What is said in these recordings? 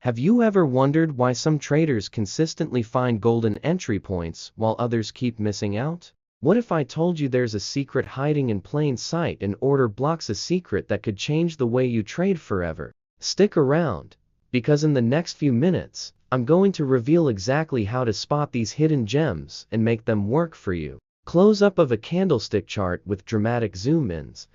Have you ever wondered why some traders consistently find golden entry points while others keep missing out? What if I told you there's a secret hiding in plain sight, and order blocks, a secret that could change the way you trade forever? Stick around, because in the next few minutes, I'm going to reveal exactly how to spot these hidden gems and make them work for you. Close-up of a candlestick chart with dramatic zoom-ins.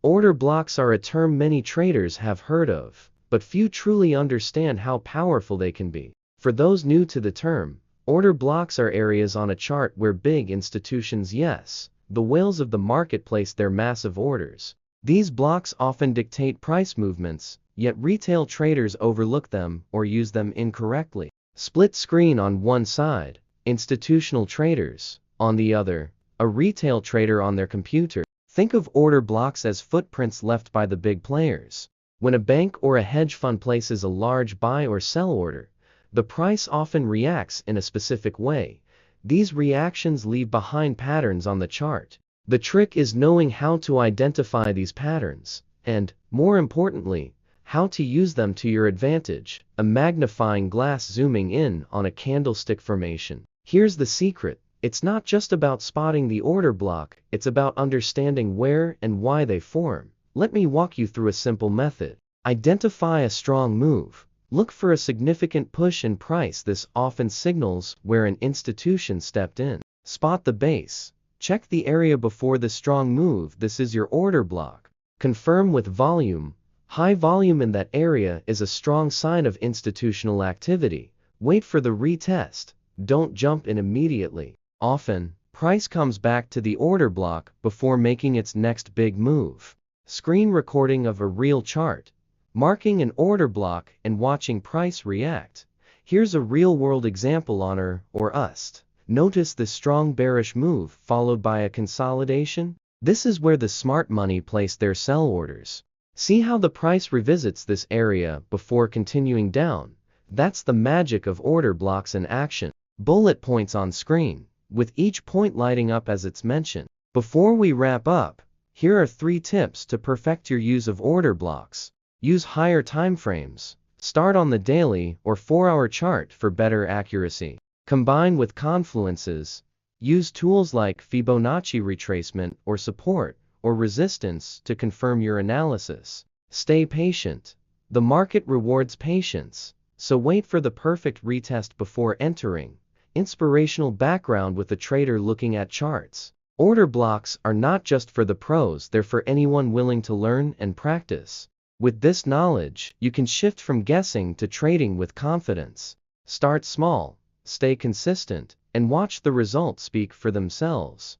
Order blocks are a term many traders have heard of, but few truly understand how powerful they can be. For those new to the term, order blocks are areas on a chart where big institutions, yes, the whales of the market, place their massive orders. These blocks often dictate price movements, yet retail traders overlook them or use them incorrectly. Split screen: on one side, institutional traders; on the other, a retail trader on their computer. Think of order blocks as footprints left by the big players. When a bank or a hedge fund places a large buy or sell order, the price often reacts in a specific way. These reactions leave behind patterns on the chart. The trick is knowing how to identify these patterns, and, more importantly, how to use them to your advantage. A magnifying glass zooming in on a candlestick formation. Here's the secret: it's not just about spotting the order block, it's about understanding where and why they form. Let me walk you through a simple method. Identify a strong move. Look for a significant push in price. This often signals where an institution stepped in. Spot the base. Check the area before the strong move. This is your order block. Confirm with volume. High volume in that area is a strong sign of institutional activity. Wait for the retest. Don't jump in immediately. Often, price comes back to the order block before making its next big move. Screen recording of a real chart. Marking an order block and watching price react. Here's a real-world example: honor or UST. Notice the strong bearish move followed by a consolidation? This is where the smart money place their sell orders. See how the price revisits this area before continuing down? That's the magic of order blocks in action. Bullet points on screen, with each point lighting up as it's mentioned. Before we wrap up, here are 3 tips to perfect your use of order blocks. Use higher timeframes. Start on the daily or 4-hour chart for better accuracy. Combine with confluences. Use tools like Fibonacci retracement or support or resistance to confirm your analysis. Stay patient. The market rewards patience, so wait for the perfect retest before entering. Inspirational background with a trader looking at charts. Order blocks are not just for the pros, they're for anyone willing to learn and practice. With this knowledge, you can shift from guessing to trading with confidence. Start small, stay consistent, and watch the results speak for themselves.